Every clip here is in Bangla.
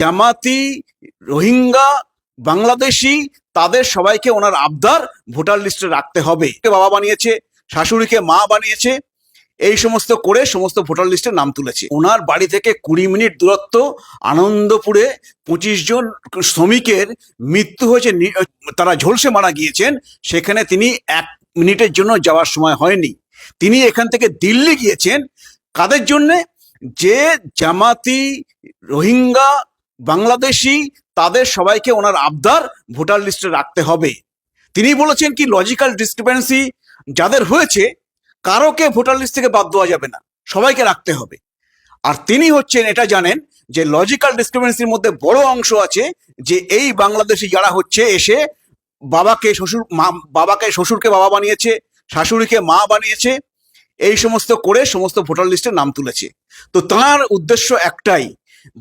জামাতি, রোহিঙ্গা, বাংলাদেশি তাদের সবাইকে ওনার আবদার ভোটার লিস্টে রাখতে হবে। বাবা বানিয়েছে, শাশুড়িকে মা বানিয়েছে, এই সমস্ত করে সমস্ত ভোটার লিস্টে নাম তুলেছে। ওনার বাড়ি থেকে 20 মিনিট দূরত্ব আনন্দপুরে 25 জন শ্রমিকের মৃত্যু হয়েছে, তারা ঝলসে মারা গিয়েছেন। সেখানে তিনি 1 মিনিটের জন্য যাওয়ার সময় হয়নি। তিনি এখান থেকে দিল্লি গিয়েছেন কাদের জন্যে? যে জামাতি, রোহিঙ্গা, বাংলাদেশি তাদের সবাইকে ওনার আবদার ভোটার লিস্টে রাখতে হবে। তিনি বলেছেন কি লজিক্যাল ডিসক্রিপেন্সি যাদের হয়েছে কারোকে ভোটার লিস্ট থেকে বাদ দেওয়া যাবে না, সবাইকে রাখতে হবে। আর তিনি হচ্ছেন এটা জানেন যে লজিক্যাল ডিসক্রিপেন্সির মধ্যে বড় অংশ আছে যে এই বাংলাদেশি যারা হচ্ছে এসে বাবাকে শ্বশুরকে বাবা বানিয়েছে, শাশুড়িকে মা বানিয়েছে, এই সমস্ত করে সমস্ত ভোটার লিস্টে নাম তুলেছে। তো তার উদ্দেশ্য একটাই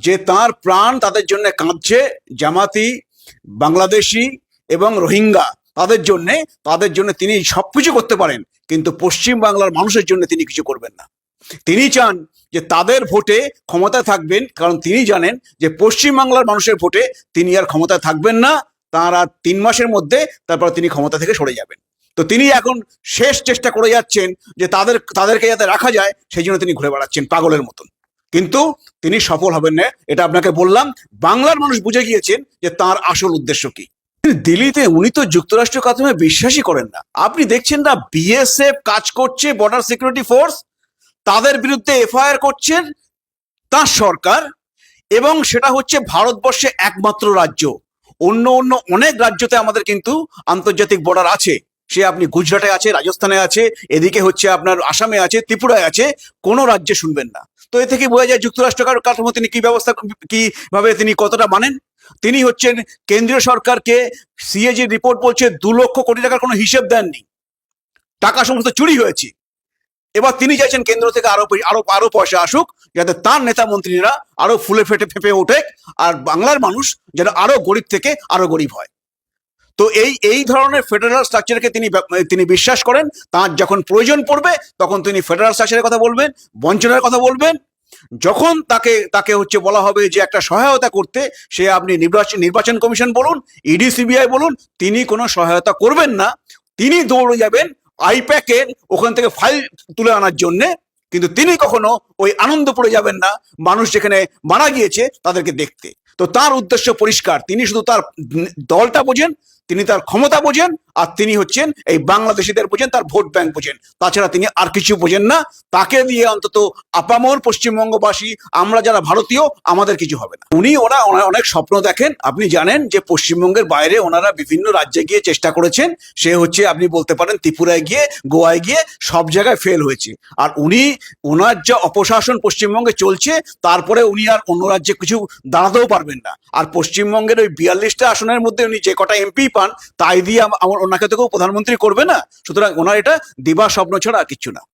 যে তার প্রাণ তাদের জন্য কাঁদছে, জামাতি, বাংলাদেশি এবং রোহিঙ্গা তাদের জন্য তিনি সবকিছু করতে পারেন, কিন্তু পশ্চিম বাংলার মানুষের জন্য তিনি কিছু করবেন না। তিনি চান যে তাদের ভোটে ক্ষমতায় থাকবেন, কারণ তিনি জানেন যে পশ্চিম বাংলার মানুষের ভোটে তিনি আর ক্ষমতায় থাকবেন না। তার আর 3 মাসের মধ্যে তারপর তিনি ক্ষমতা থেকে সরে যাবেন। তো তিনি এখন শেষ চেষ্টা করে যাচ্ছেন যে তাদেরকে যাতে রাখা যায়, সেই জন্য তিনি ঘুরে বেড়াচ্ছেন পাগলের মতন, কিন্তু তিনি সফল হবেন না। এটা আপনাকে বললাম, বাংলার মানুষ বুঝে গিয়েছেন যে তার আসল উদ্দেশ্য কি। দিল্লিতে উনি তো যুক্তরাষ্ট্র কাঠামোয় বিশ্বাসই করেন না। আপনি দেখছেন না বিএসএফ কাজ করছে, বর্ডার সিকিউরিটি ফোর্স, তাদের বিরুদ্ধে এফআইআর করছেন তার সরকার, এবং সেটা হচ্ছে ভারতবর্ষে একমাত্র রাজ্য। অন্য অনেক রাজ্যতে আমাদের কিন্তু আন্তর্জাতিক বর্ডার আছে, সে আপনি গুজরাটে আছে, রাজস্থানে আছে, এদিকে হচ্ছে আপনার আসামে আছে, ত্রিপুরায় আছে, কোনো রাজ্যে শুনবেন না। তো এ থেকে বোঝা যায় যুক্তরাষ্ট্র কাঠামো তিনি কিভাবে তিনি কতটা মানেন। তিনি হচ্ছেন কেন্দ্রীয় সরকারকে, সিএজি রিপোর্ট বলছে 2 লক্ষ কোটি টাকার কোনো হিসেব দেননি, টাকা সমস্ত চুরি হয়েছে। এবার তিনি চাইছেন কেন্দ্র থেকে আরো পয়সা আসুক, যাতে তার নেতা মন্ত্রীরা আরো ফুলে ফেপে ওঠে, আর বাংলার মানুষ যেন আরো গরিব থেকে আরো গরিব হয়। তো এই ধরনের ফেডারাল স্ট্রাকচারকে তিনি বিশ্বাস করেন। তার যখন প্রয়োজন পড়বে তখন তিনি ফেডারাল স্ট্রাকচারের কথা বলবেন, বঞ্চনার কথা বলবেন। যখন তাকে হচ্ছে বলা হবে যে একটা সহায়তা করতে, সে আপনি নির্বাচন কমিশন বলুন, ইডি সিবিআই বলুন, তিনি কোনো সহায়তা করবেন না। তিনি দৌড়ে যাবেন আইপ্যাকের ওখান থেকে ফাইল তুলে আনার জন্যে, কিন্তু তিনি কখনো ওই আনন্দপুরে যাবেন না মানুষ যেখানে মারা গিয়েছে তাদেরকে দেখতে। তো তার উদ্দেশ্য পরিষ্কার, তিনি শুধু তার দলটা বোঝেন, তিনি তার ক্ষমতা বোঝেন, আর তিনি হচ্ছেন এই বাংলাদেশিদের বোঝেন, তার ভোট ব্যাংক বোঝেন, তাছাড়া তিনি আর কিছু বোঝেন না। তাকে দিয়ে অন্তত আপামর পশ্চিমবঙ্গবাসী, আমরা যারা ভারতীয়, আমাদের কিছু হবে না। ওরা অনেক স্বপ্ন দেখেন। আপনি জানেন যে পশ্চিমবঙ্গের বাইরে ওনারা বিভিন্ন রাজ্যে গিয়ে চেষ্টা করেছেন। সে হচ্ছে আপনি বলতে পারেন ত্রিপুরায় গিয়ে, গোয়ায় গিয়ে, সব জায়গায় ফেল হয়েছে। আর ওনার যা অপশাসন পশ্চিমবঙ্গে চলছে, তারপরে উনি আর অন্য রাজ্যে কিছু দাঁড়াতেও পারবেন না। আর পশ্চিমবঙ্গের ওই 42টা আসনের মধ্যে উনি যে কটা এমপি পান, তাই দিয়ে ওনাকে তো কেউ প্রধানমন্ত্রী করবে না। সুতরাং ওনার এটা দিবা স্বপ্ন ছাড়া আর কিচ্ছু না।